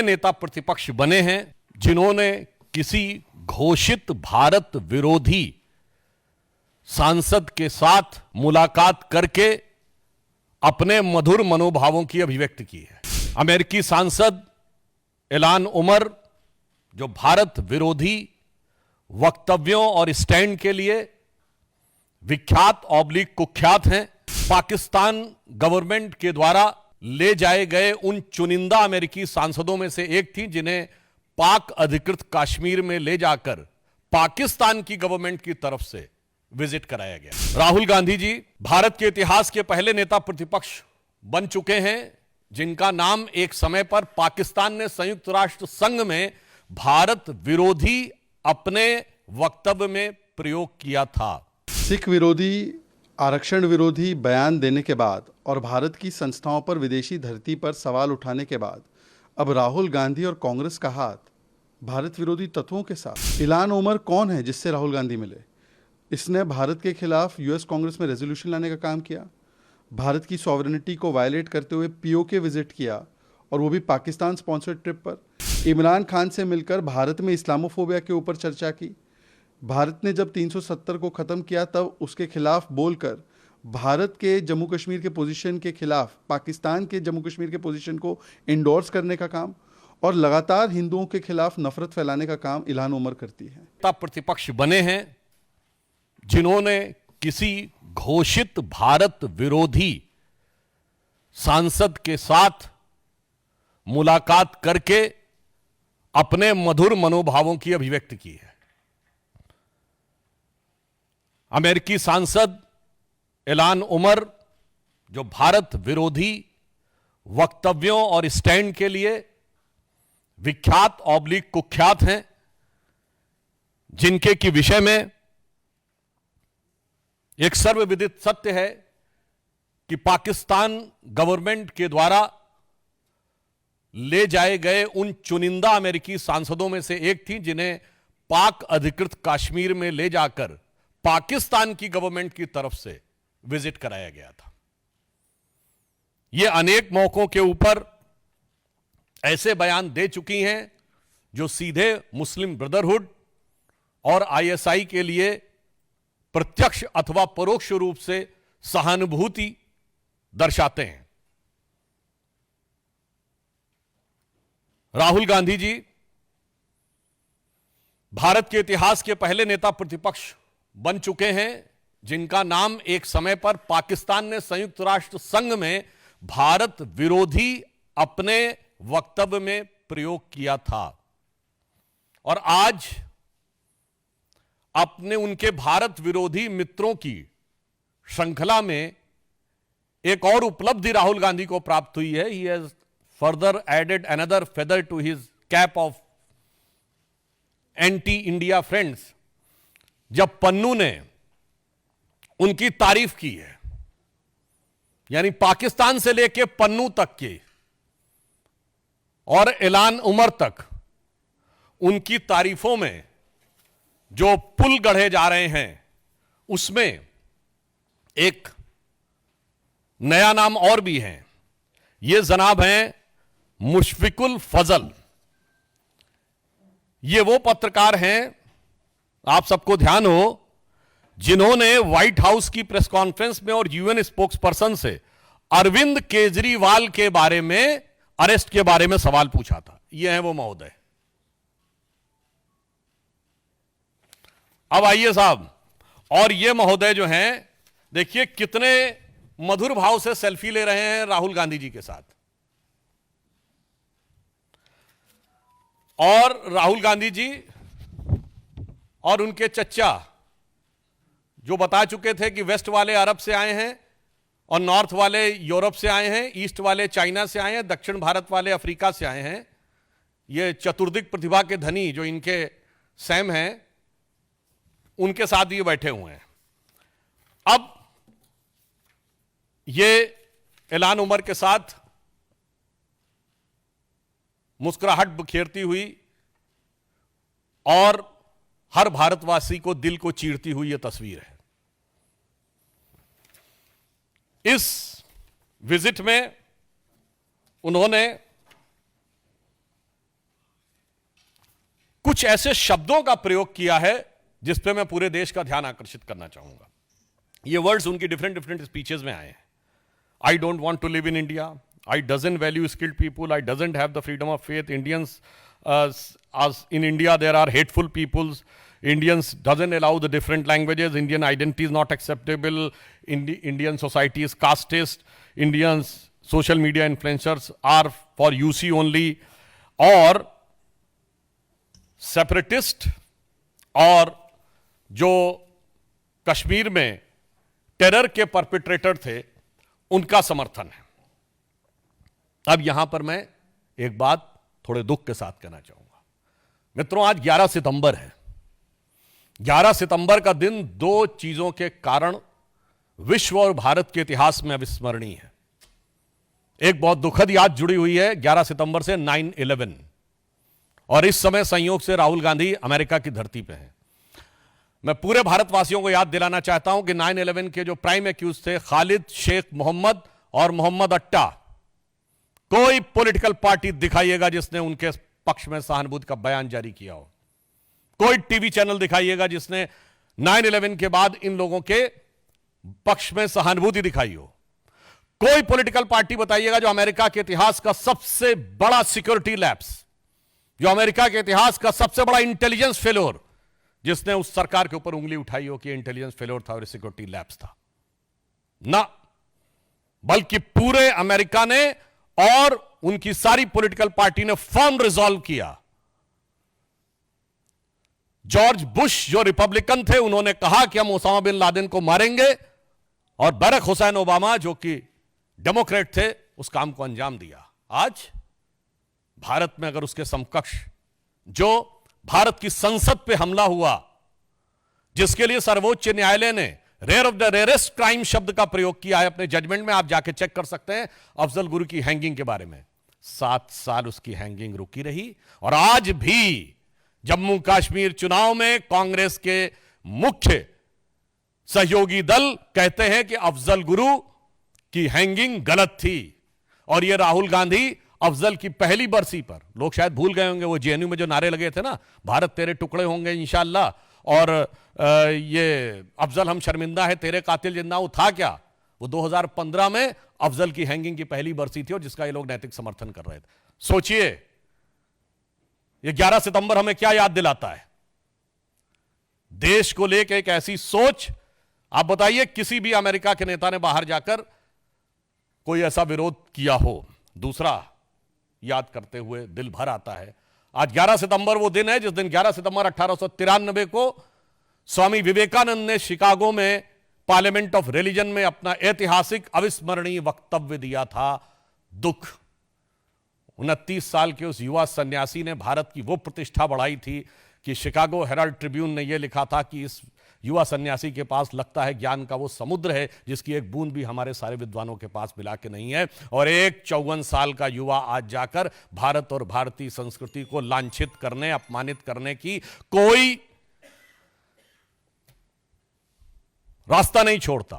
नेता प्रतिपक्ष बने हैं जिन्होंने किसी घोषित भारत विरोधी सांसद के साथ मुलाकात करके अपने मधुर मनोभावों की अभिव्यक्ति की है। अमेरिकी सांसद इल्हान उमर जो भारत विरोधी वक्तव्यों और स्टैंड के लिए विख्यात कुख्यात हैं, पाकिस्तान गवर्नमेंट के द्वारा ले जाए गए उन चुनिंदा अमेरिकी सांसदों में से एक थी जिन्हें पाक अधिकृत कश्मीर में ले जाकर पाकिस्तान की गवर्नमेंट की तरफ से विजिट कराया गया। राहुल गांधी जी भारत के इतिहास के पहले नेता प्रतिपक्ष बन चुके हैं जिनका नाम एक समय पर पाकिस्तान ने संयुक्त राष्ट्र संघ में भारत विरोधी अपने वक्तव्य में प्रयोग किया था। सिख विरोधी, आरक्षण विरोधी बयान देने के बाद और भारत की संस्थाओं पर विदेशी धरती पर सवाल उठाने के बाद अब राहुल गांधी और कांग्रेस का हाथ भारत विरोधी तत्वों के साथ। इल्हान उमर कौन है जिससे राहुल गांधी मिले? इसने भारत के खिलाफ यूएस कांग्रेस में रेजोल्यूशन लाने का काम किया, भारत की सॉवरेनिटी को वायलेट करते हुए पीओके विजिट किया और वो भी पाकिस्तान स्पॉन्सर्ड ट्रिप पर। इमरान खान से मिलकर भारत में इस्लामोफोबिया के ऊपर चर्चा की। भारत ने जब 370 को ख़त्म किया तब उसके खिलाफ बोलकर भारत के जम्मू कश्मीर के पोजीशन के खिलाफ पाकिस्तान के जम्मू कश्मीर के पोजीशन को इंडोर्स करने का काम और लगातार हिंदुओं के खिलाफ नफरत फैलाने का काम इल्हान उमर करती है। प्रतिपक्ष बने हैं जिन्होंने किसी घोषित भारत विरोधी सांसद के साथ मुलाकात करके अपने मधुर मनोभावों की अभिव्यक्ति की है। अमेरिकी सांसद इल्हान उमर जो भारत विरोधी वक्तव्यों और स्टैंड के लिए विख्यात कुख्यात हैं, जिनके की विषय में एक सर्वविदित सत्य है कि पाकिस्तान गवर्नमेंट के द्वारा ले जाए गए उन चुनिंदा अमेरिकी सांसदों में से एक थी जिन्हें पाक अधिकृत कश्मीर में ले जाकर पाकिस्तान की गवर्नमेंट की तरफ से विजिट कराया गया था। यह अनेक मौकों के ऊपर ऐसे बयान दे चुकी हैं जो सीधे मुस्लिम ब्रदरहुड और आईएसआई के लिए प्रत्यक्ष अथवा परोक्ष रूप से सहानुभूति दर्शाते हैं। राहुल गांधी जी भारत के इतिहास के पहले नेता प्रतिपक्ष बन चुके हैं जिनका नाम एक समय पर पाकिस्तान ने संयुक्त राष्ट्र संघ में भारत विरोधी अपने वक्तव्य में प्रयोग किया था और आज अपने उनके भारत विरोधी मित्रों की श्रृंखला में एक और उपलब्धि राहुल गांधी को प्राप्त हुई है। He has further added another feather to his cap of anti India friends, जब पन्नू ने उनकी तारीफ की है, यानी पाकिस्तान से लेकर पन्नू तक के और इल्हान उमर तक उनकी तारीफों में जो पुल गढ़े जा रहे हैं उसमें एक नया नाम और भी है। ये जनाब हैं मुशफिकुल फजल। ये वो पत्रकार हैं, आप सबको ध्यान हो, जिन्होंने व्हाइट हाउस की प्रेस कॉन्फ्रेंस में और यूएन स्पोक्स पर्सन से अरविंद केजरीवाल के बारे में, अरेस्ट के बारे में सवाल पूछा था। ये है वो महोदय। अब आइए साहब, और ये महोदय जो हैं, देखिए कितने मधुर भाव से सेल्फी ले रहे हैं राहुल गांधी जी के साथ। और राहुल गांधी जी और उनके चच्चा जो बता चुके थे कि वेस्ट वाले अरब से आए हैं और नॉर्थ वाले यूरोप से आए हैं, ईस्ट वाले चाइना से आए हैं, दक्षिण भारत वाले अफ्रीका से आए हैं। ये चतुर्दिक प्रतिभा के धनी जो इनके सैम हैं, उनके साथ ये बैठे हुए हैं। अब ये इल्हान उमर के साथ मुस्कुराहट बिखेरती हुई और हर भारतवासी को दिल को चीरती हुई यह तस्वीर है। इस विजिट में उन्होंने कुछ ऐसे शब्दों का प्रयोग किया है जिस पे मैं पूरे देश का ध्यान आकर्षित करना चाहूंगा। ये वर्ड्स उनकी डिफरेंट डिफरेंट स्पीचेस में आए हैं। I don't want to live in India, I doesn't value skilled people, I doesn't have the freedom of faith, Indians in India there are hateful peoples, Indians doesn't allow the different languages, Indian identity is not acceptable, Indian society is casteist, Indians social media influencers are for UC only, और separatist और जो कश्मीर में terror के perpetrator थे उनका समर्थन है। अब यहां पर मैं एक बात थोड़े दुख के साथ कहना चाहूंगा। मित्रों, आज 11 सितंबर है। 11 सितंबर का दिन दो चीजों के कारण विश्व और भारत के इतिहास में अविस्मरणीय है। एक बहुत दुखद याद जुड़ी हुई है 11 सितंबर से 9/11, और इस समय संयोग से राहुल गांधी अमेरिका की धरती पे हैं। मैं पूरे भारतवासियों को याद दिलाना चाहता हूं कि 9/11 के जो प्राइम एक्यूज थे खालिद शेख मोहम्मद और मोहम्मद अट्टा, कोई पॉलिटिकल पार्टी दिखाइएगा जिसने उनके पक्ष में सहानुभूति का बयान जारी किया हो। कोई टीवी चैनल दिखाइएगा जिसने 9/11 के बाद इन लोगों के पक्ष में सहानुभूति दिखाई हो। कोई पॉलिटिकल पार्टी बताइएगा जो अमेरिका के इतिहास का सबसे बड़ा सिक्योरिटी लैप्स, जो अमेरिका के इतिहास का सबसे बड़ा इंटेलिजेंस फेलोर, जिसने उस सरकार के ऊपर उंगली उठाई हो कि इंटेलिजेंस फेलोर था और सिक्योरिटी लैप्स था। ना, बल्कि पूरे अमेरिका ने और उनकी सारी पॉलिटिकल पार्टी ने फर्म रिजॉल्व किया। जॉर्ज बुश जो रिपब्लिकन थे, उन्होंने कहा कि हम ओसामा बिन लादेन को मारेंगे, और बरक हुसैन ओबामा जो कि डेमोक्रेट थे उस काम को अंजाम दिया। आज भारत में अगर उसके समकक्ष जो भारत की संसद पे हमला हुआ, जिसके लिए सर्वोच्च न्यायालय ने rare of the rarest crime शब्द का प्रयोग किया है अपने जजमेंट में, आप जाके चेक कर सकते हैं अफजल गुरु की हैंगिंग के बारे में। 7 साल उसकी हैंगिंग रुकी रही, और आज भी जम्मू कश्मीर चुनाव में कांग्रेस के मुख्य सहयोगी दल कहते हैं कि अफजल गुरु की हैंगिंग गलत थी। और यह राहुल गांधी अफजल की पहली बरसी पर, लोग शायद भूल गए होंगे वो जेएनयू में जो नारे लगे थे ना, भारत तेरे टुकड़े होंगे इंशाल्लाह, और ये अफजल हम शर्मिंदा है तेरे कातिल जिंदा, वो था क्या? वो 2015 में अफजल की हैंगिंग की पहली बरसी थी और जिसका ये लोग नैतिक समर्थन कर रहे थे। सोचिए, ये 11 सितंबर हमें क्या याद दिलाता है? देश को लेकर एक ऐसी सोच। आप बताइए, किसी भी अमेरिका के नेता ने बाहर जाकर कोई ऐसा विरोध किया हो? दूसरा, याद करते हुए दिल भर आता है, आज 11 सितंबर वो दिन है जिस दिन 11 सितंबर 1893 को स्वामी विवेकानंद ने शिकागो में पार्लियामेंट ऑफ रिलीजन में अपना ऐतिहासिक अविस्मरणीय वक्तव्य दिया था। दुख, 29 साल के उस युवा सन्यासी ने भारत की वो प्रतिष्ठा बढ़ाई थी कि शिकागो हेराल्ड ट्रिब्यून ने यह लिखा था कि इस युवा सन्यासी के पास लगता है ज्ञान का वो समुद्र है जिसकी एक बूंद भी हमारे सारे विद्वानों के पास मिला के नहीं है। और एक 54 साल का युवा आज जाकर भारत और भारतीय संस्कृति को लांछित करने, अपमानित करने की कोई रास्ता नहीं छोड़ता।